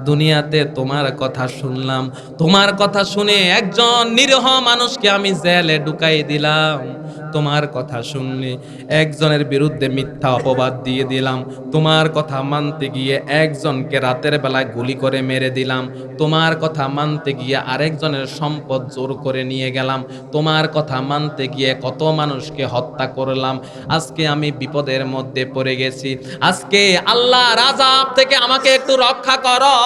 দুনিয়াতে তোমার কথা শুনলাম, তোমার কথা শুনে একজন নিরীহ মানুষকে আমি জেলে ঢুকাই দিলাম, তোমার কথা শুনলে একজনের বিরুদ্ধে মিথ্যা অপবাদ দিয়ে দিলাম, তোমার কথা মানতে গিয়ে একজনকে রাতের বেলায় গুলি করে মেরে দিলাম, তোমার কথা মানতে গিয়ে আরেকজনের সম্পদ জোর করে নিয়ে গেলাম, তোমার কথা মানতে গিয়ে কত মানুষকে হত্যা করলাম, আজকে আমি বিপদের মধ্যে পড়ে গেছি, আজকে আল্লাহর আযাব থেকে আমাকে একটু রক্ষা করো।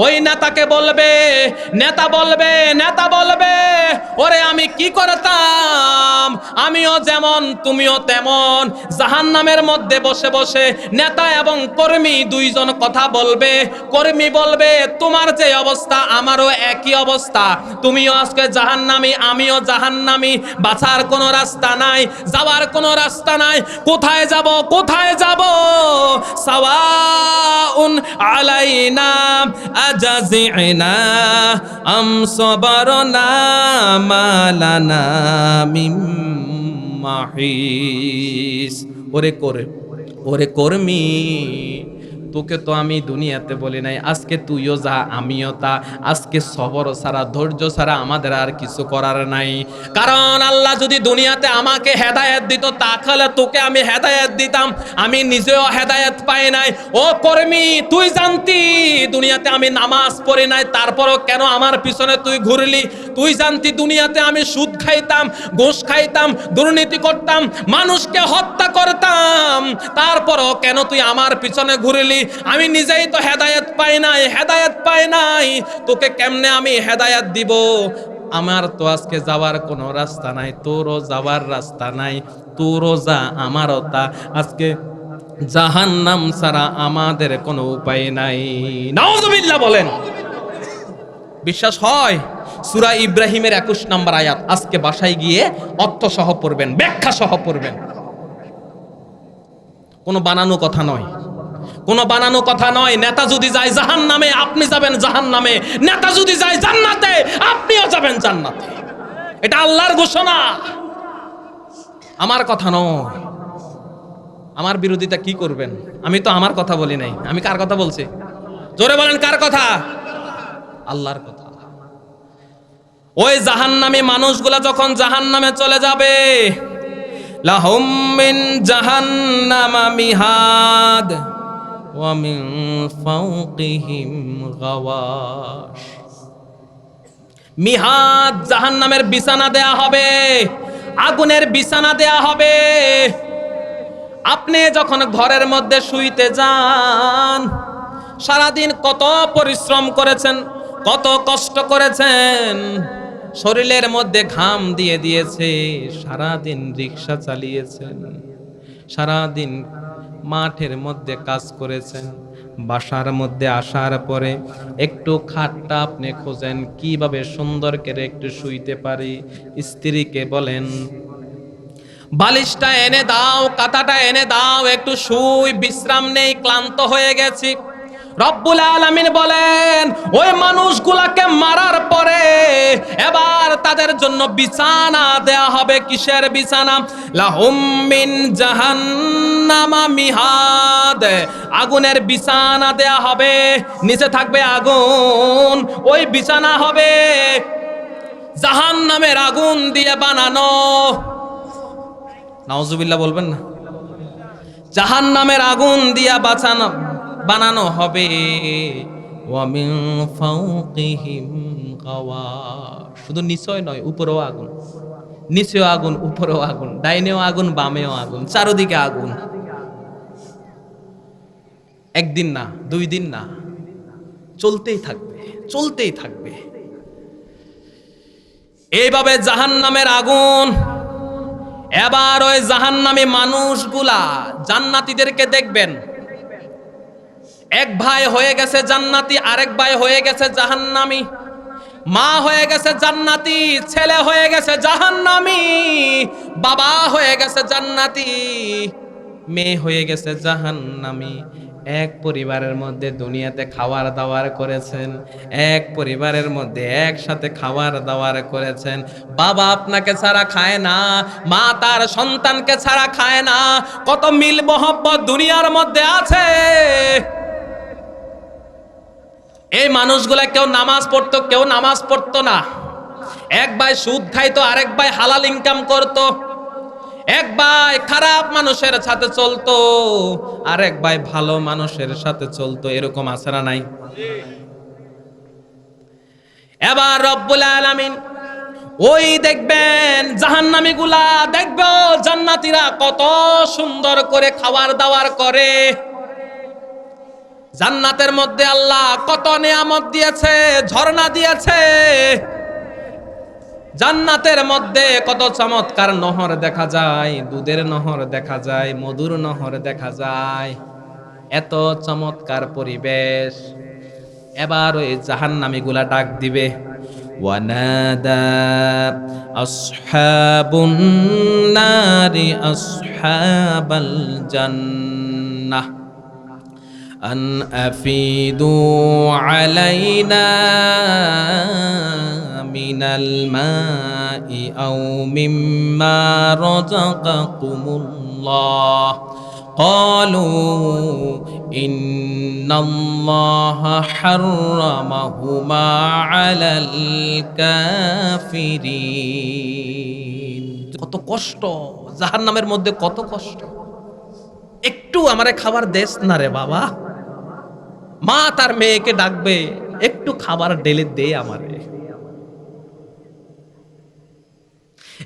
ওই নেতাকে বলবে, নেতা বলবে, ওরে আমি কি করতাম, আমিও যেমন তুমিও তেমন। জাহান্নামের মধ্যে বসে বসে নেতা এবং কর্মী দুইজন কথা বলবে। কর্মী বলবে, তোমার যে অবস্থা আমারও একই অবস্থা, তুমিও আজকে জাহান্নামী, আমিও জাহান্নামী, বাঁচার কোনো রাস্তা নাই, যাওয়ার কোনো রাস্তা নাই, কোথায় যাব? সাওয়াউন আলাইনা আজাজিনা আম সাবারনা মা লানা মিন মাহিস। ওরে কর্মী, তোকে তো আমি দুনিয়াতে বলি নাই, আজকে তুইও যা আমিও তা, আজকে সবর ছাড়া, ধৈর্য ছাড়া আমাদের আর কিছু করার নাই। কারণ আল্লাহ যদি দুনিয়াতে আমাকে হেদায়েত দিত, তাহলে তোকে আমি হেদায়েত দিতাম, আমি নিজেও হেদায়েত পাই নাই। ও কর্মী, তুই জানতি দুনিয়াতে আমি নামাজ পড়ি নাই, তারপরও কেন আমার পিছনে তুই ঘুরলি? তুই জানতি দুনিয়াতে আমি সুদ খাইতাম, ঘুষ খাইতাম, দুর্নীতি করতাম, মানুষকে হত্যা করতাম, তারপরও কেন তুই আমার পিছনে ঘুরলি? আমি নিজেই তো হেদায়েত পাই নাই, তোকে কেমনে আমি হেদায়েত দিব? আমার তো আজকে যাওয়ার কোনো রাস্তা নাই, তোরও যাওয়ার রাস্তা নাই, তোরও যা আমারও তা, আজকে জাহান্নাম ছাড়া আমাদের কোনো উপায় নাই। নাউজুবিল্লাহ বলেন। বিশ্বাস হয়? সূরা ইব্রাহিমের 21 নম্বর আয়াত, আজকে বাসায় গিয়ে অর্থ সহ পড়বেন, ব্যাখ্যা সহ পড়বেন। কোনো বানানো কথা নয়, কোনো বানানো কথা নয়। নেতা যদি যায় জাহান্নামে, আপনি যাবেন জাহান্নামে, নেতা যদি যায় জান্নাতে, আপনিও যাবেন জান্নাতে। এটা আল্লাহর ঘোষণা, আমার কথা নয়। আমার বিরোধিতা কি করবেন? আমি তো আমার কথা বলি নাই, আমি কার কথা বলছি? জোরে বলেন, কার কথা? আল্লাহর কথা। ওই জাহান্নামী মানুষগুলা যখন জাহান্নামে চলে যাবে, লাহুম মিন জাহান্নামা মিহাদ ওয়া মিন ফাওকিহিম গাওয়াশ। মিহাদ, জাহান্নামের বিছানা দেয়া হবে, আগুনের বিছানা দেয়া হবে। আপনি যখন ঘরের মধ্যে শুইতে যান, সারাদিন কত পরিশ্রম করেছেন, কত কষ্ট করেছেন, শরীরের মধ্যে ঘাম দিয়ে দিয়েছে, সারাদিন রিক্সা চালিয়েছেন, সারাদিন মাঠের মধ্যে কাজ করেছেন, বাসার মধ্যে আসার পরে একটু খাটটা আপনি খোঁজেন, কিভাবে সুন্দর করে একটু শুইতে পারি। স্ত্রীকে বলেন, বালিশটা এনে দাও, কাঁথাটা এনে দাও, একটু শুই, বিশ্রাম নেই, ক্লান্ত হয়ে গেছি। রব্বুল আলামিন বলেন, ওই মানুষগুলাকে মারার পরে এবার তাদের জন্য বিছানা দেয়া হবে। কিসের বিছানা? লাহুম মিন জাহান্নামা মিহাদ, আগুনের বিছানা দেয়া হবে, নিচে থাকবে আগুন, ওই বিছানা হবে জাহান্নামের আগুন দিয়ে বানানো। নাউজুবিল্লাহ বলবেন না? জাহান্নামের আগুন দিয়া বানানো হবে। ওয়া মিন ফাওকিহিম গাওয়াশ, শুধু নিচয় নয়, উপরেও আগুন, নিচেও আগুন, উপরেও আগুন, ডাইনেও আগুন, বামেও আগুন, চারদিকে আগুন। একদিন না, 2 দিন না, চলতেই থাকবে, চলতেই থাকবে। এইভাবে জাহান্নামের আগুন। এবার ওই জাহান্নামী মানুষগুলা জান্নাতীদেরকে দেখবেন, এক ভাই হয়ে গেছে জান্নাতি, আরেক ভাই হয়ে গেছে জাহান্নামী। মা হয়ে গেছে জান্নাতি, ছেলে হয়ে গেছে জাহান্নামী। বাবা হয়ে গেছে জান্নাতি, মেয়ে হয়ে গেছে জাহান্নামী। এক পরিবারের মধ্যে দুনিয়াতে খাওয়ার দাওয়ার করেছেন, এক পরিবারের মধ্যে একসাথে খাওয়ার দাওয়ার করেছেন। বাবা আপনাকে ছাড়া খায় না, মা তার সন্তানকে ছাড়া খায় না। কত মিল মোহব্বত দুনিয়ার মধ্যে আছে। এই মানুষগুলা কেউ নামাজ পড়তো, কেউ নামাজ পড়তো না। এক ভাই সুদ খাইতো, আরেক ভাই হালাল ইনকাম করতো। এক ভাই খারাপ মানুষের সাথে চলতো, আরেক ভাই ভালো মানুষের সাথে চলতো। এরকম আছে না নাই? এবার রব্বুল আলামিন ওই দেখবেন জাহান্নামীগুলা দেখবে জান্নাতীরা কত সুন্দর করে খাবার দাবার করে। জান্নাতের মধ্যে আল্লাহ কত নিয়ামত দিয়েছে, ঝর্ণা দিয়েছে। জান্নাতের মধ্যে কত চমৎকার নহর দেখা যায়, দুধের নহর দেখা যায়, মধুর নহর দেখা যায়, এত চমৎকার পরিবেশ। এবার ওই জাহান্নামীগুলা ডাক দিবে, ওয়ানাদা আসহাবুন নারি আসহাবাল জান্নাহ আন আফিদু আলাইনা মিনাল মাই আও মিম্মা রাযাকাকুমুল্লাহ قالوا إن الله حرمهما على الكافرين। কত কষ্ট জাহান্নামের মধ্যে, কত কষ্ট। একটু আমারে খাবার দেস না রে বাবা। মা তার মেয়েকে ডাকবে, একটু খাবার ঢেলে দে আমারে।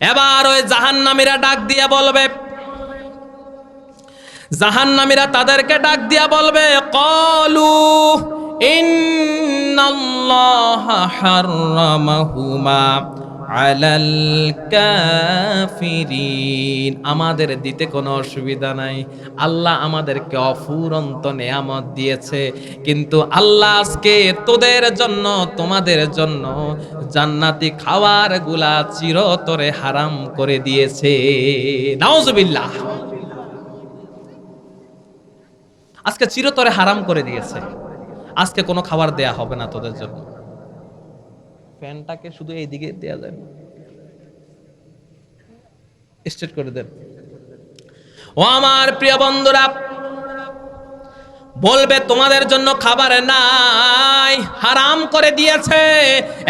এবার ওই জাহান্নামীরা ডাক দিয়া বলবে, জাহান্নামীরা তাদেরকে ডাক দিয়া বলবে, ক্বালু ইন্নাল্লাহা হাররামাহুমা আলাল কাফিরিন। আমাদের দিতে কোনো অসুবিধা নাই, আল্লাহ আমাদেরকে অফুরন্ত নেয়ামত দিয়েছে, কিন্তু আল্লাহ আজকে তোদের জন্য, তোমাদের জন্য জান্নাতি খাবার গুলা চিরতরে হারাম করে দিয়েছে। নাউজুবিল্লাহ। আজকে চিরতরে হারাম করে দিয়েছে, আজকে কোনো খাবার দেয়া হবে না তোদের জন্য। ফ্যানটাকে শুধু এইদিকে দেয়া যায় না, স্ট্রেট করে দেন। ও আমার প্রিয় বন্ধুরা, বলবে তোমাদের জন্য খাবার নাই, হারাম করে দিয়েছে।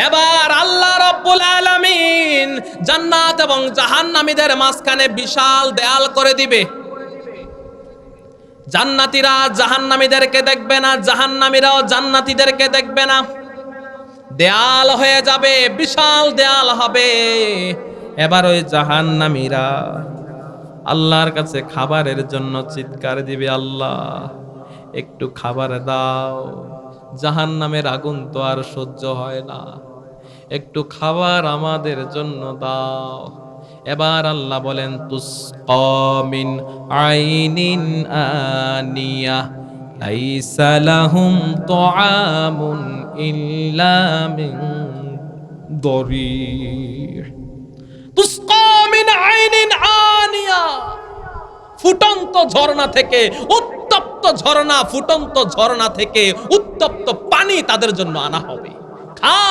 এবার আল্লাহ রাব্বুল আলামিন জান্নাত এবং জাহান্নামীদের মাঝখানে বিশাল দেয়াল করে দিবে। জান্নাতীরা জাহান্নামীদেরকে দেখবে না, জাহান্নামীরাও জান্নাতীদেরকে দেখবে না। দেয়াল হয়ে যাবে, বিশাল দেয়াল হবে। এবার ওই জাহান্নামীরা আল্লাহর কাছে খাবারের জন্য চিৎকার দিবে, আল্লাহ একটু খাবার দাও, জাহান্নামের আগুন তো আর সহ্য হয় না, একটু খাবার আমাদের জন্য দাও। এবার আল্লাহ বলেন, তুসকা মিন আইনিন আনিয়া লাইসা লাহুম তুআমুন ইল্লা মিন দরিহ। তুসকা মিন আইনিন আনিয়া, ফুটন্ত ঝর্ণা থেকে, উত্তপ্ত ঝর্ণা, ফুটন্ত ঝর্ণা থেকে উত্তপ্ত পানি তাদের জন্য আনা হবে, খা।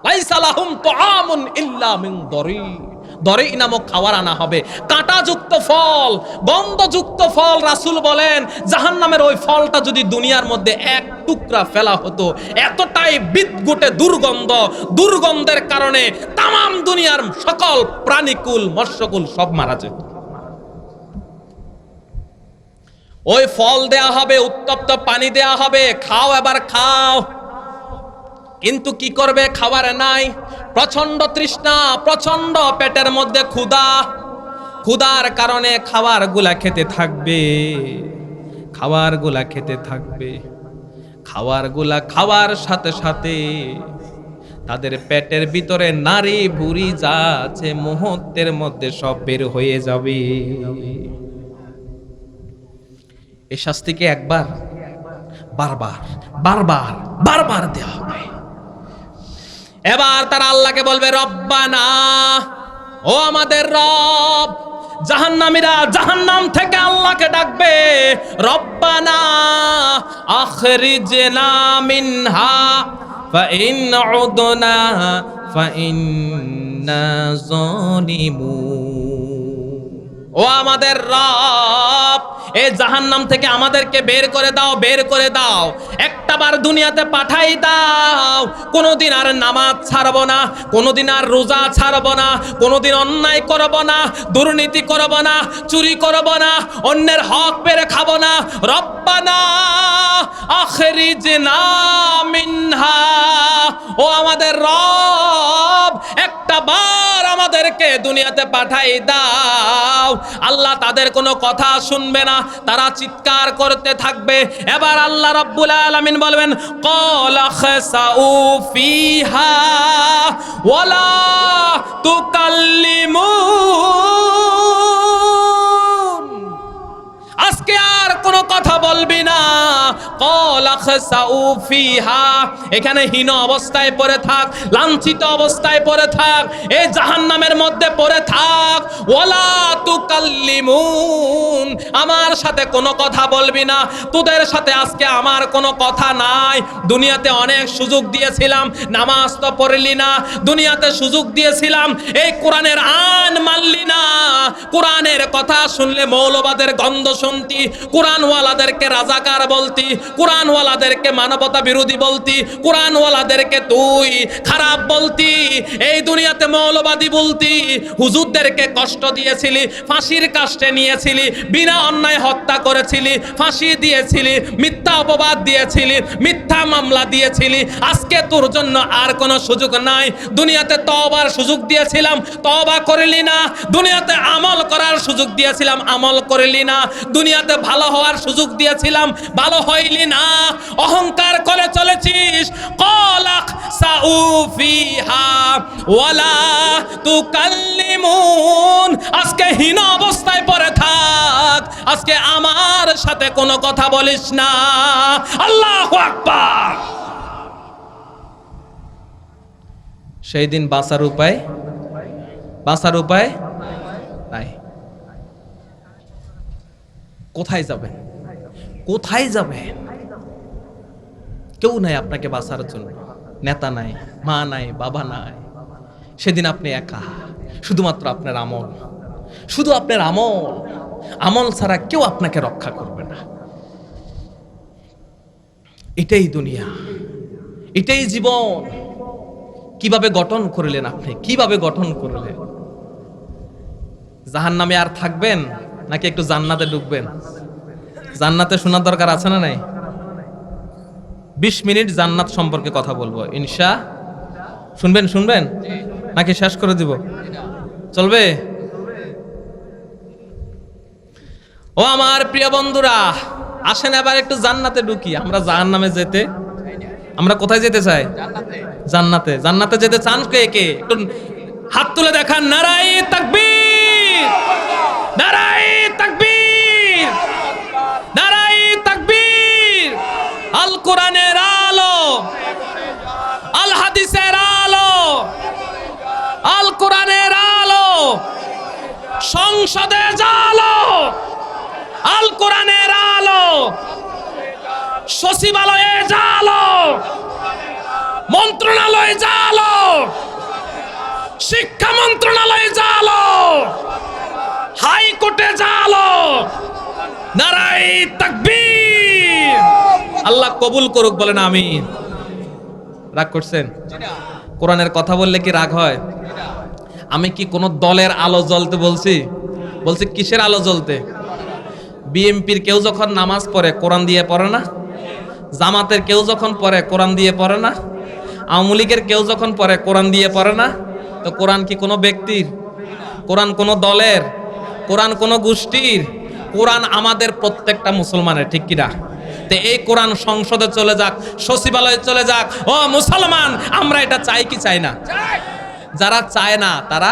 লাইসা লাহুম তুআমুন ইল্লা মিন দরিহ, দরিহ নামক খাবার আনা হবে। কাঁটাযুক্ত ফল, গন্ধযুক্ত ফল। রাসূল বলেন, জাহান্নামের ওই ফলটা যদি দুনিয়ার মধ্যে এক টুকরা ফেলা হতো, এতটাই বিদঘুটে দুর্গন্ধ, দুর্গন্ধের কারণে তামাম দুনিয়ার সকল প্রাণীকুল, মৎস্যকুল সব মারা যেত। ওই ফল দেয়া হবে, উত্তপ্ত পানি দেয়া হবে, খাও এবার খাও। কিন্তু কি করবে? খাবার নাই, প্রচন্ড তৃষ্ণা, প্রচন্ড পেটের মধ্যে ক্ষুধা। ক্ষুধার কারণে খাবারগুলা খেতে থাকবে, খাবারগুলা খেতে থাকবে। খাবারগুলা খাওয়ার সাথে সাথে তাদের পেটের ভিতরে নারী বুড়ি যা আছে মুহূর্তের মধ্যে সব বের হয়ে যাবে। এই শাস্তিকে একবার, বারবার বারবার বারবার দেওয়া হবে। এবার তারা আল্লাহকে বলবে, রব্বানা, ও আমাদের রব। জাহান্নামীরা জাহান্নাম থেকে আল্লাহকে ডাকবে, রব্বানা আখরিজনা মিনহা ফাইন উদনা ফাইন্না যালিমুন। ও আমাদের রব, এই জাহান্নাম থেকে আমাদেরকে বের করে দাও, বের করে দাও। একটাবার দুনিয়াতে পাঠাই দাও। কোনোদিন আর নামাজ ছাড়বো না, কোনোদিন আর রোজা ছাড়বো না, কোনোদিন অন্যায় করব না, দুর্নীতি করব না, চুরি করব না, অন্যের হক পেরে খাবো না। রব্বানা আখরিজনা মিনহা, ও আমাদের রব, একটা বার আমাদেরকে দুনিয়াতে পাঠাই দাও। আল্লাহ তাদের কোনো কথা শুনবে না, তারা চিৎকার করতে থাকবে। এবার আল্লাহ রাব্বুল আলামিন বলবেন, ক্বালা খাসাউ ফিহা ওয়ালা তুকাল্লিমুন, আজকে আর কোনো কথা বলবি না। ক্বালা খাসাউ ফিহা, এখানে হীন অবস্থায় পড়ে থাক, লাঞ্ছিত অবস্থায় পড়ে থাক, এই জাহান্নামের মধ্যে পড়ে থাক। ওয়ালা তুকাল্লিমুন, আমার সাথে কোনো কথা বলবি না, তোদের সাথে আজকে আমার কোনো কথা নাই। দুনিয়াতে অনেক সুযোগ দিয়েছিলাম, নামাজ তো পড়লি না। দুনিয়াতে সুযোগ দিয়েছিলাম, এই কোরআনের আইন মানলি না। কোরআনের কথা শুনলে মৌলবাদের গন্ধ শুনতি, কোরআনওয়ালাদেরকে রাজাকার বলতি, কোরআনওয়ালাদেরকে মানবতা বিরোধী বলতি, কোরআনওয়ালাদেরকে তুই খারাপ বলতি, এই দুনিয়াতে মৌলবাদী বলতি। হুজুরদেরকে কষ্ট দিয়েছিলি, ফাঁসির কাস্টে নিয়েছিলি, বিনা অন্যায় হত্যা করেছিলি, ফাঁসি দিয়েছিলি, মিথ্যা অপবাদ দিয়েছিলি, মিথ্যা মামলা দিয়েছিলি। আজকে তোর জন্য আর কোনো সুযোগ নাই। দুনিয়াতে তওবার সুযোগ দিয়েছিলাম, তওবা করলি না। দুনিয়াতে আমল করার সুযোগ দিয়েছিলাম, আমল করলি না। দুনিয়াতে ভালো হওয়ার সুযোগ দিয়েছিলাম, ভালো হইলি না। অহংকার করে চলেছিস। ক্বালা খাসাউ ফিহা ওয়ালা তুকাল্লিমুন, আজকে হীন অবস্থায় পড়ে থাক, আজকে আমার সাথে কোনো কথা বলিস না। আল্লাহু আকবার। সেই দিন বাঁচার উপায়, বাঁচার উপায় নাই। কোথায় যাবেন? কোথায় যাবেন? কেউ নাই আপনাকে বাঁচার জন্য। নেতা নাই, মা নাই, বাবা নাই। সেদিন আপনি একা, শুধুমাত্র আপনার আমল, শুধু আপনার আমল। আমল ছাড়া কেউ আপনাকে রক্ষা করবে না। এটাই দুনিয়া, এটাই জীবন। কিভাবে গঠন করলেন আপনি? কিভাবে গঠন করলেন? জাহান্নামে আর থাকবেন নাকি একটু জান্নাতে ঢুকবেন? জান্নাতে শোনার দরকার আছে না নাই? 20 মিনিট জান্নাত সম্পর্কে কথা বলবো, ইনশা। শুনবেন শুনবেন নাকি শেষ করে দিব? চলবে? ও আমার প্রিয় বন্ধুরা, আসেন এবার একটু জান্নাতে ঢুকি। আমরা জাহান্নামে যেতে, আমরা কোথায় যেতে চাই? জান্নাতে। জান্নাতে যেতে চান কে কে? একটু হাত তুলে দেখান। নারায়ে তাকবীর, নারায়ে তাকবীর, নারায়ে তাকবীর। আল কোরআনের আলো, আল হাদিসের আলো, আল কোরআনের আলো, সংসদে জালো, আল কোরআনের আলো, সচিবালয়ে জালো, মন্ত্রণালয়ে জালো, শিক্ষা মন্ত্রণালয়ে জালো, হাইকোর্টে জালো। নারায়ে তাকবীর। আল্লাহ কবুল করুক, বলেন আমিন। রাগ করছেন? কোরআনের কথা বললে কি রাগ হয়? আমি কি কোন দলের আলো জ্বলতে বলছি? বলছি কিসের আলো জ্বলতে? বিএমপির কেউ যখন নামাজ পড়ে কোরআন দিয়ে পড়ে না, জামাতের কেউ যখন পড়ে কোরআন দিয়ে পড়ে না, আওয়ামী লীগের কেউ যখন পড়ে কোরআন দিয়ে পড়ে না, তো কোরআন কি কোনো ব্যক্তির? কোরআন কোনো দলের? কোরআন কোনো গোষ্ঠীর? কোরআন আমাদের প্রত্যেকটা মুসলমানের, ঠিক কিনা? তো এই কোরআন সংসদে চলে যাক, সচিবালয়ে চলে যাক, ও মুসলমান আমরা এটা চাই কি চাই না? যারা চায় না তারা